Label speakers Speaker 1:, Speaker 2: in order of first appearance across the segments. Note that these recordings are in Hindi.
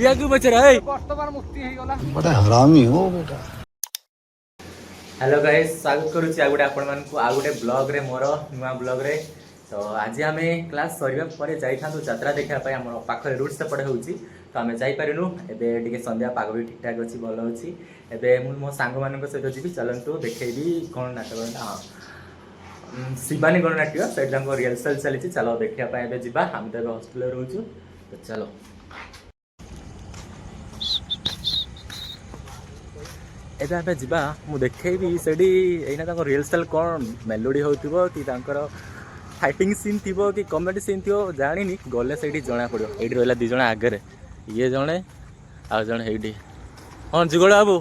Speaker 1: या को बचरा है
Speaker 2: वर्तमान मुक्ति हे गला
Speaker 3: बड़ा हरामी हो बेटा।
Speaker 1: हेलो गाइस स्वागत करूची आ गुटे आपण मान को आ गुटे ब्लॉग रे मोर नुवा ब्लॉग रे। तो आज आम क्लास सरिबा परे जाइथांतु यात्रा देखा पाए हमर पाखरे रूट से पड़े होउची तो आम जाई परिनु एबे टिके संध्या पाग भी ठीक ठाक अछि भलो अछि। एबे मु मो सांग मानक सहित जीबी चलंतु देखैबी कोन नाटक हां शिवानी गणनाट्य सेट जांको रिहर्सल चली चलो देखिया पाए एबे जिबा हम तो हॉस्टल रे रहउछु तो चलो। एबे आबे जिबा मु देखैबी सेडी एना ताको रिहर्सल कोन मेलोडी होउतिबो कि तांकर फाइटिंग सीन थी कि कॉमेडी सीन थी जानी गले से जना पड़ो ये रहा दिज आगे ये जड़े आ जड़े ये हाँ जुगड़ बाबू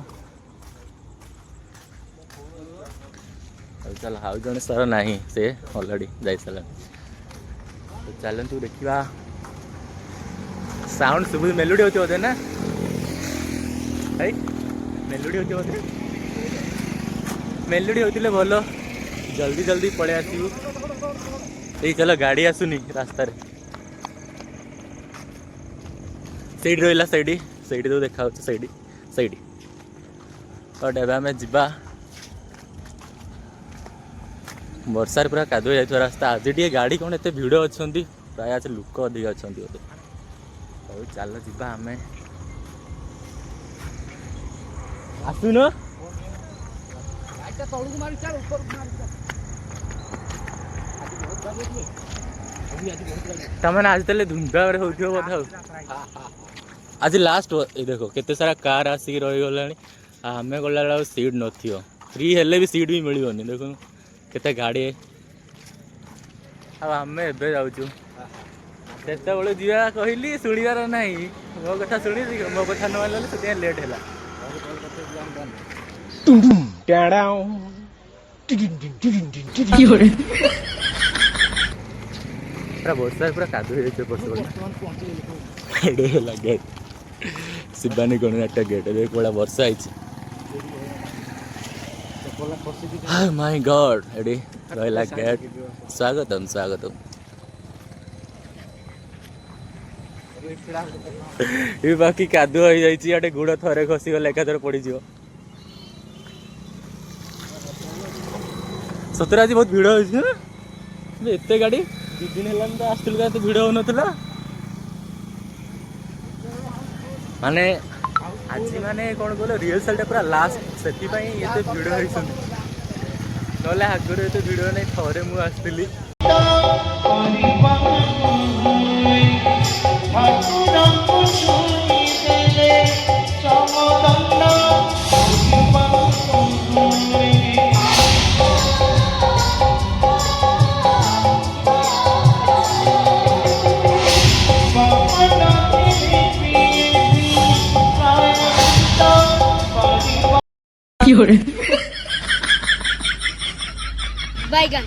Speaker 1: चल आउ जड़े सर ना से अलरेडी जा सारे तो चलतु देखा साउंड सब मेलोडी होती बोधे ना भाई मेलोडी होती बोधे मेलोडी होते भल जल्दी जल्दी पलि आसू ये चलो गाड़ी आसुनी रास्ता रे सैड रहा सैडी सैडी तो देखा सैडी सैडी बट एवं आम जा वर्षार पूरा कादु जाइए रास्ता आज टे गाड़ी कौन एत भिड़ अच्छा प्राय आज लोक अधिक अच्छा बोधे हौ चल जा आम आसुन तमें आज तले धूमधाम रे होथियो बोधा आज लास्ट ये देखो केते सारा कार आसिक रही गलानी आम गला सीट नथियो फ्री हेले भी सीट भी मिलबनी देखो केते गाड़ी आम एबे जाउछु सेते बेले जिया कहली सुनिबार नाही मो कथा सुनी मो कथा न मानले सेते लेट हैला टुम टुम टाडाओ वर्षा पूरा कादु गेट शिवानी गणनाट्य गेट देख बड़ा वर्षा आई माय गॉड एडी रहा गेट स्वागतम स्वागतम ये बाकी कादु हो जाए गुड़ थरे खसी गले एकाथर पड़ जा सतरे आज बहुत भिड़ हो एत गाड़ी दु दिन है तो आसलु तो भिड़ हो ना माने आज माने कौन कहल रिहर्सल पूरा लास्ट से भिड़ होते आगुरी एत भिड़ नहीं थोड़े मुझे आसती
Speaker 4: बैगन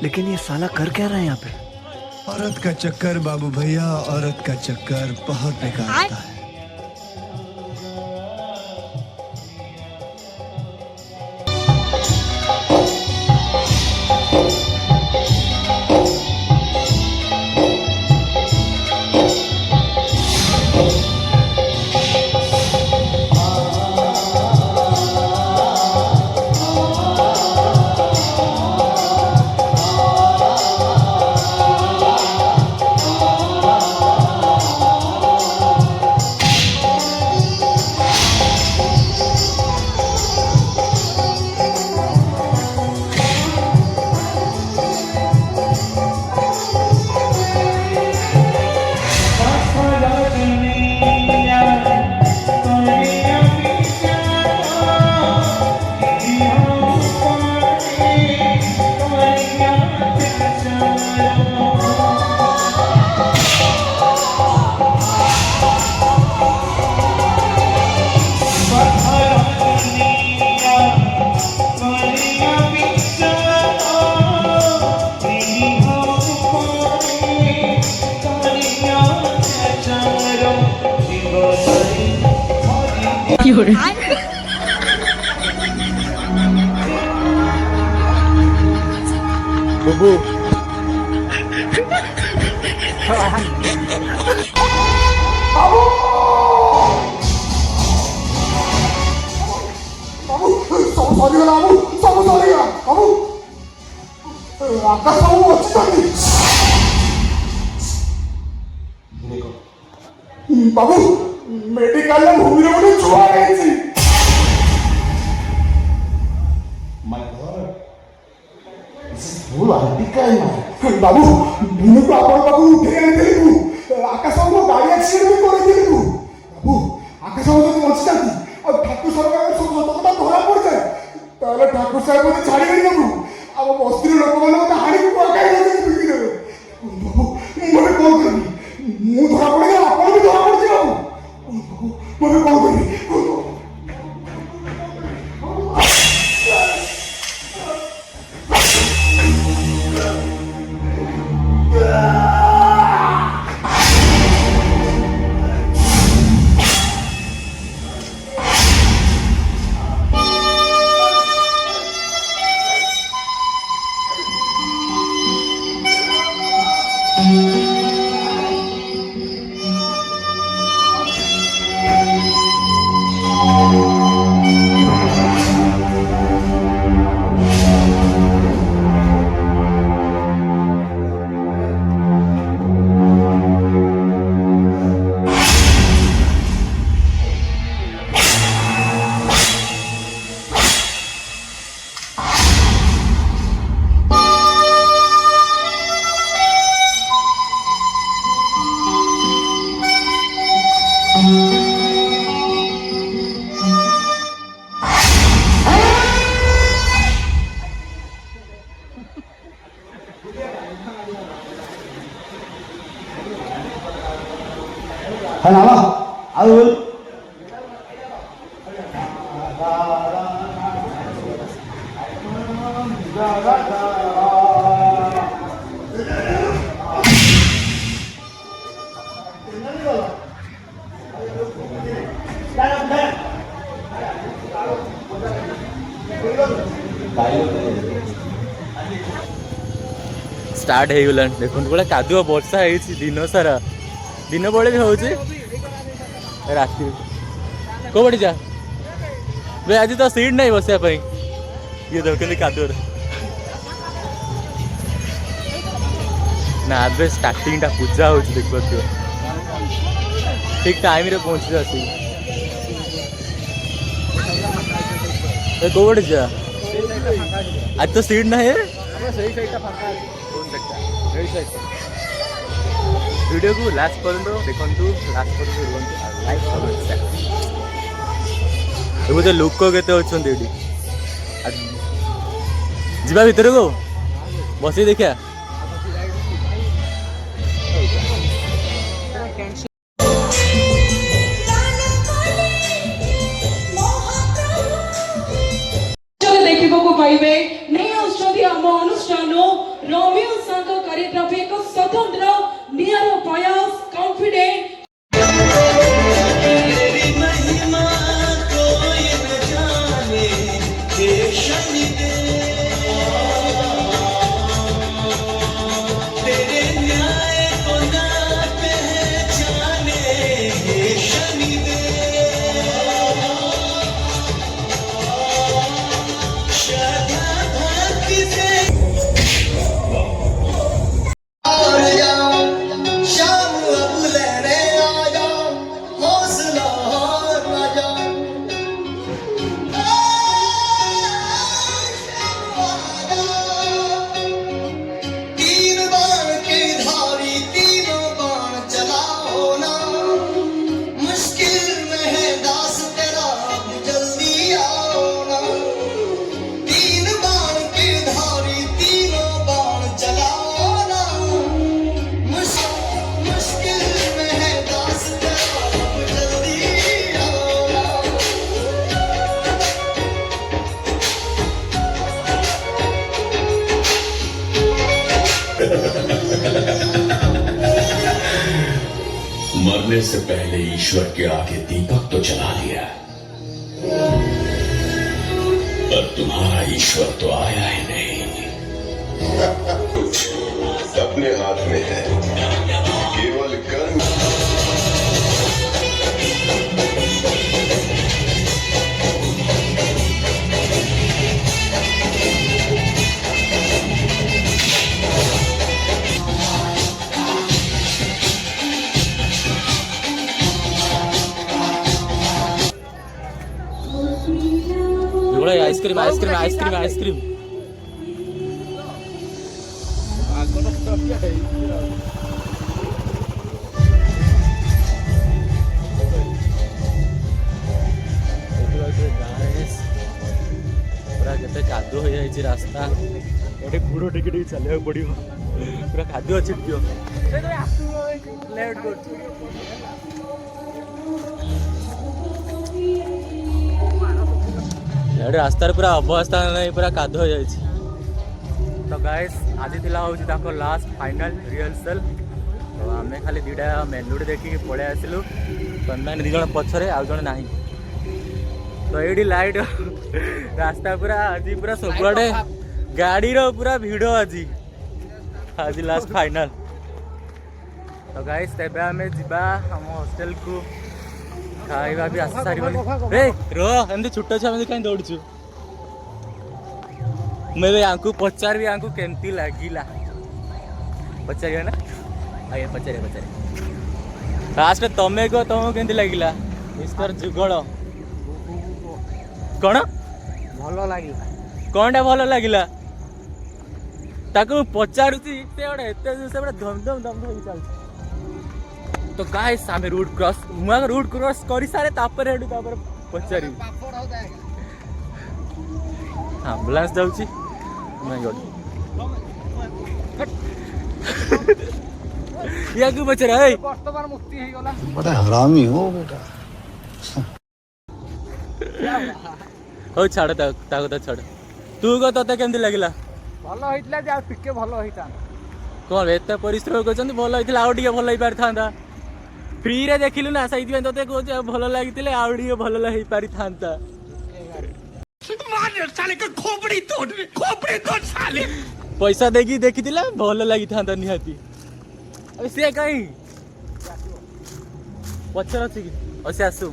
Speaker 3: लेकिन ये साला कर क्या रहा है यहाँ पे? औरत का चक्कर बाबू भैया, औरत का चक्कर बहुत बेकार होता है।
Speaker 1: बुबू
Speaker 2: ସରିଗଲା ବାବୁ, ସବୁ ସରିଗଲା ବାବୁ। ଆକାଶ ବାବୁ ଅଛନ୍ତି ବାବୁ, ମେଡିକାଲରେ ଭୂମିରେ ଗୋଟେ ଛୁଆ ହେଇଛି। ବାବୁ, ଭୂମିକୁ ଆପଣ ପାଖକୁ ଉଠେଇ ଆଣିଥିଲି ମୁଁ। ଆକାଶ ବାବୁ ଗାଡି ଆକ୍ସିଡେଣ୍ଟ ବି କରିଥିଲି ମୁଁ। ବାବୁ, ଆକାଶ ବାବୁ ଯଦି ବଞ୍ଚିଥାନ୍ତି ଆଉ ଠାକୁର ସରକାର ସବୁ ସତ କଥା ଧରା ପଡିଯାଏ, ତାହେଲେ ଠାକୁର ସାହେବ ମତେ ଛାଡ଼ିବେନି ବାବୁ। ଆମ ବସ୍ତିର ଲୋକମାନେ ମତେ ହାଣିକି ପକାଇ ବିକି ଦେବେ। ବାବୁ, ମୁଁ ଏବେ କଣ କରିବି? ମୁଁ ଧରା ପଡ଼ିଗଲେ ଆପଣ ବି ଧରା ପଡ଼ିଯିବେ ବାବୁ। ମୁଁ ଏବେ କଣ କରିବି?
Speaker 1: स्टार्ट हो गलान देखो बड़ा कादुआ वर्षा है दिन सारा दिन बड़े भी होची राति को बड़ी जा बे आज तो सीट नहीं बसिया पे ये देखली कादुआ ना अब स्टार्टिंग टा पूजा हो देख पाते ठीक टाइम रे पहुंच जाती को बड़ी जा आज तो सीट ना है वीडियो को लास्ट पर्यंत देखु लास्ट पर्यंत लाइक तो लोक केते अच्छा जीवा भितर को बस देखा
Speaker 4: देखा पाइबे नहीं आम अनुष्ठान रोमियो सांग कार्यक्रम एक स्वतंत्र नियर प्रयास कॉन्फिडेंट
Speaker 5: मरने से पहले ईश्वर के आगे दीपक तो जला लिया, तुम्हारा ईश्वर तो आया ही नहीं। कुछ अपने हाथ में है, केवल कर्म।
Speaker 1: आइसक्रीम आइसक्रीम आइसक्रीम आइसक्रीम पूरा केते कादो हो जाई रास्ता एटे गुड़ो टिके टिके चले पड़ो पूरा कादो छिटकियो लेट गो एटे रास्तार पूरा अवस्था नहीं पूरा कादो हो जाई तो गाइस आज थिला होची ताको लास्ट फाइनल रिहर्सल तो आमे खाली दुटा मेलुडी देखिक पळे आसिलु तन्मान दी जण पछरे आ जण नाही तो एडी लाइट रास्ता पूरा आज पूरा सबडे गाड़ी रो पूरा भिड़ो आज लास्ट फाइनल तो गाइस तेबे आमे जिबा हम हॉस्टल को खाइबा भी आस सारी ए रो एंदी छोटो छ हम काई दौड़छु मैं आंकु पचार भी आंकु केमती लागिला पचारिया ना आगे पचारे लास्ट तमे को तुमको केमती लागिला मिस्टर जुगल कौन
Speaker 6: भल लगिला
Speaker 1: कौनटा भल लगिला ताको पचारुची से बड़ा एते से बड़ा धम धम धम धम चल तो गाइस आमे रूट क्रॉस मुआ रूट क्रॉस करी सारे तापर हेडू तापर पचारी एम्बुलेंस जाउची माय गॉड या को बचरा है
Speaker 6: वर्तमान मुक्ति हे गला
Speaker 3: बड़ा हरामी हो बेटा
Speaker 1: हो छाड़ ताको तो छाड़ तू को तते केमती लागिला
Speaker 6: भल होइतला जे आ टिके भल होइता
Speaker 1: कौन एते परिश्रम करछन भल होइतला आउ टिके भल होई पारथांदा फ्री रे देखिलु ना सहित तते को भल लागितले आउ टिके भल होई पारि थांता
Speaker 3: मार साले का खोपड़ी तोड़ साले
Speaker 1: पैसा देगी देखिथिला भल लागि थांदा निहाती अब से कहीं पछर अछि कि असे आसु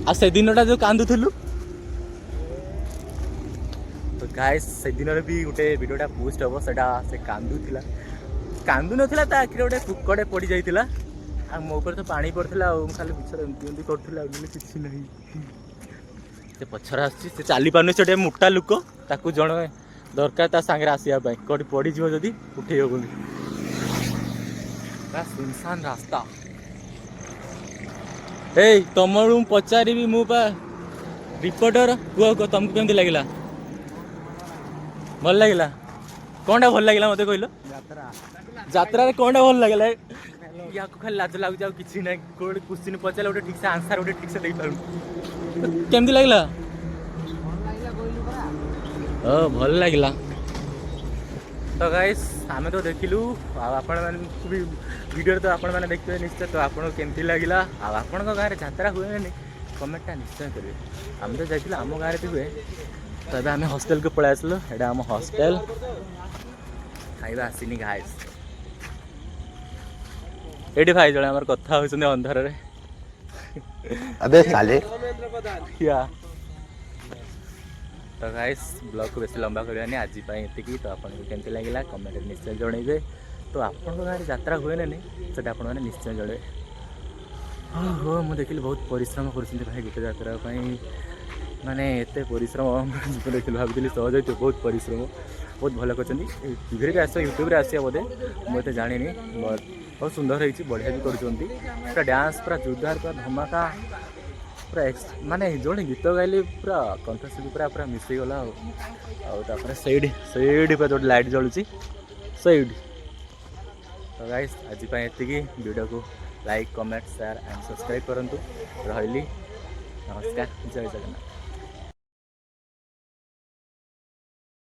Speaker 1: आ से दिनटा जो कांदुथलु तो गाइस से दिन रे भी गुटे वीडियोटा पोस्ट हबो सेटा से कांदु नथिला ता आखिरे गुटे कुकड़े पड़ी जाइतिला आ मो ऊपर तो पानी पड़थिला आ खाली बिछर एमती करथिला आ किछि नहीं से पछर आछि से चाली पानु से मोटा लुक ताकू जण दरकार ता संगे आसिया पाई कोठी पड़ी जिवो जदी उठेयो बोली बा सुनसान रास्ता ए तमरु पचारी भी मु पा रिपोर्टर को तुमको केमती लागिला भल लागिला कोनटा भल लागिला मते कहलो यात्रा रे कोनटा भल लागिला या को खाली लाज लागु जाउ किछि नै कोड क्वेश्चन पचाले ओटे ठीक से आंसर ओटे ठीक से दे पारु केमती लागिला ओ भल लागिला तो गाइस आमे तो देखिलु आपण माने भी वीडियो तो आपण माने देखबे निश्चय तो आपण केमती लागिला आ आपण को गाय रे यात्रा हुए नै कमेंटटा निश्चय करिवे हम तो जाइतिला हम गाय रे हुए तबे आमे हॉस्टल को पळा आसलो एडा हम हॉस्टल खाइबा आसीनी गाइस एडी भाई जळे हमर कथा होसने अंधार रे
Speaker 3: अबे साले
Speaker 1: क्या तो गाइस ब्लॉग को बेसी लंबा करवानी आज एतिकी तो आपको केमती लगिला कमेंट निश्चय जनइबे तो आपण गाड़ी यात्रा हुए ना नहीं से आपण मैंने निश्चय जनइबे हो मुझे देखिली बहुत परिश्रम कर भाई गोटे यात्रा माने एते परिश्रम देखिए भावी सहज तो बहुत परिश्रम बहुत भल कर टीवी भी आस यूट्यूब आसिया बोधे मुझे जानी बहुत सुंदर होती बढ़िया भी कर डांस पूरा जोरदार पूरा धमाका पूरा माने जो गीत गाइले पूरा कंठस्थ पूरा पूरा मिसईगला सैड जो लाइट जलुची सैड तो गाइस आज एतिकी वीडियो को like comment share and subscribe करंतु रहिली नमस्कार जय जगन्नाथ।